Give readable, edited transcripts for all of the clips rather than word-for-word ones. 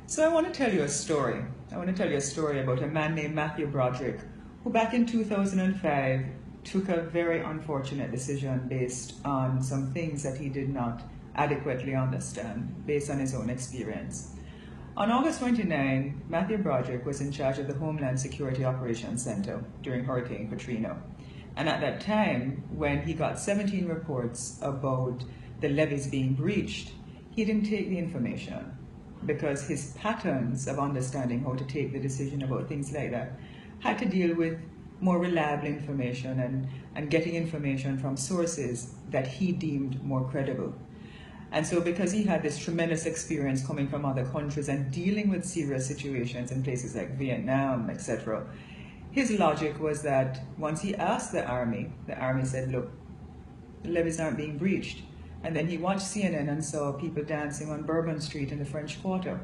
So I want to tell you a story. I want to tell you a story about a man named Matthew Broderick, who back in 2005 took a very unfortunate decision based on some things that he did not adequately understand based on his own experience. On August 29, Matthew Broderick was in charge of the Homeland Security Operations Center during Hurricane Katrina. And at that time, when he got 17 reports about the levees being breached, he didn't take the information because his patterns of understanding how to take the decision about things like that had to deal with more reliable information and getting information from sources that he deemed more credible. And so because he had this tremendous experience coming from other countries and dealing with serious situations in places like Vietnam, etc., his logic was that once he asked the army said, look, the levees aren't being breached. And then he watched CNN and saw people dancing on Bourbon Street in the French Quarter.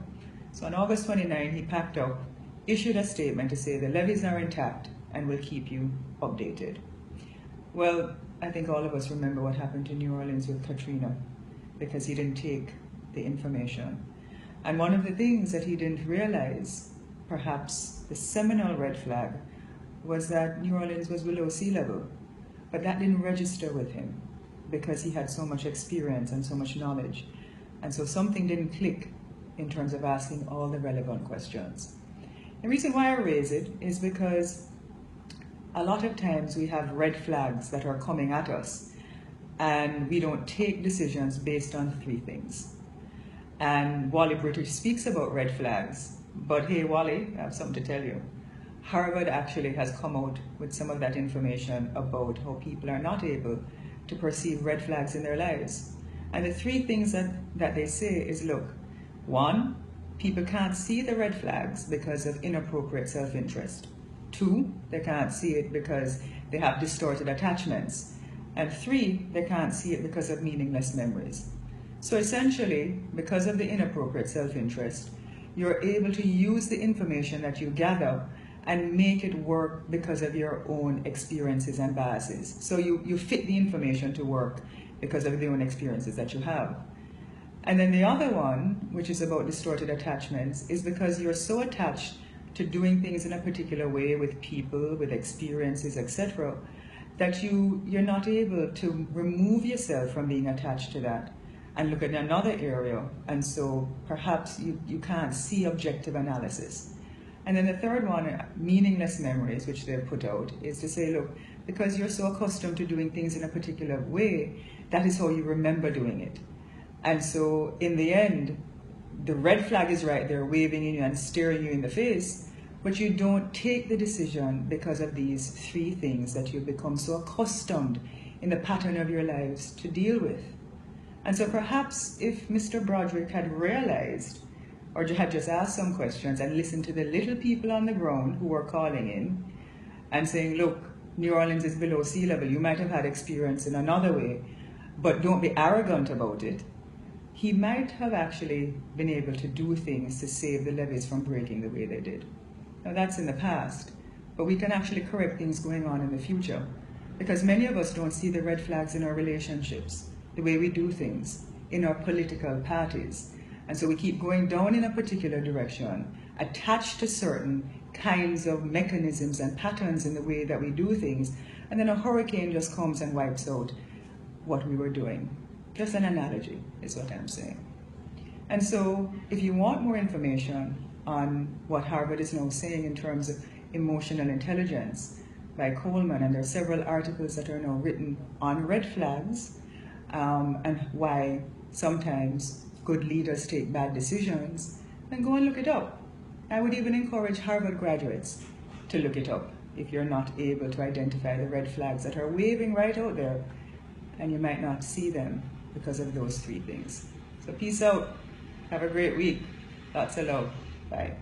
So on August 29, he packed up, issued a statement to say the levees are intact and will keep you updated. Well, I think all of us remember what happened to New Orleans with Katrina because he didn't take the information. And one of the things that he didn't realize, perhaps the seminal red flag, was that New Orleans was below sea level. But that didn't register with him because he had so much experience and so much knowledge. And so something didn't click in terms of asking all the relevant questions. The reason why I raise it is because a lot of times we have red flags that are coming at us and we don't take decisions based on three things. And Wally British speaks about red flags, but hey Wally, I have something to tell you. Harvard actually has come out with some of that information about how people are not able to perceive red flags in their lives. And the three things that they say is, look, one, people can't see the red flags because of inappropriate self-interest. Two, they can't see it because they have distorted attachments. And three, they can't see it because of meaningless memories. So essentially, because of the inappropriate self-interest, you're able to use the information that you gather and make it work because of your own experiences and biases. So you fit the information to work because of the own experiences that you have. And then the other one, which is about distorted attachments, is because you're so attached to doing things in a particular way with people, with experiences, etc., that you're not able to remove yourself from being attached to that and look at another area. And so perhaps you can't see objective analysis. And then the third one, meaningless memories, which they've put out, is to say, look, because you're so accustomed to doing things in a particular way, that is how you remember doing it. And so in the end, the red flag is right there waving in you and staring you in the face, but you don't take the decision because of these three things that you've become so accustomed in the pattern of your lives to deal with. And so perhaps if Mr. Broderick had realized or had just asked some questions and listened to the little people on the ground who were calling in and saying, look, New Orleans is below sea level, you might have had experience in another way, but don't be arrogant about it, he might have actually been able to do things to save the levees from breaking the way they did. Now that's in the past, but we can actually correct things going on in the future because many of us don't see the red flags in our relationships, the way we do things, in our political parties. And so we keep going down in a particular direction, attached to certain kinds of mechanisms and patterns in the way that we do things, and then a hurricane just comes and wipes out what we were doing. Just an analogy is what I'm saying. And so if you want more information on what Harvard is now saying in terms of emotional intelligence by Coleman, and there are several articles that are now written on red flags and why sometimes good leaders take bad decisions, then go and look it up. I would even encourage Harvard graduates to look it up if you're not able to identify the red flags that are waving right out there and you might not see them because of those three things. So peace out. Have a great week. Lots of love. Bye.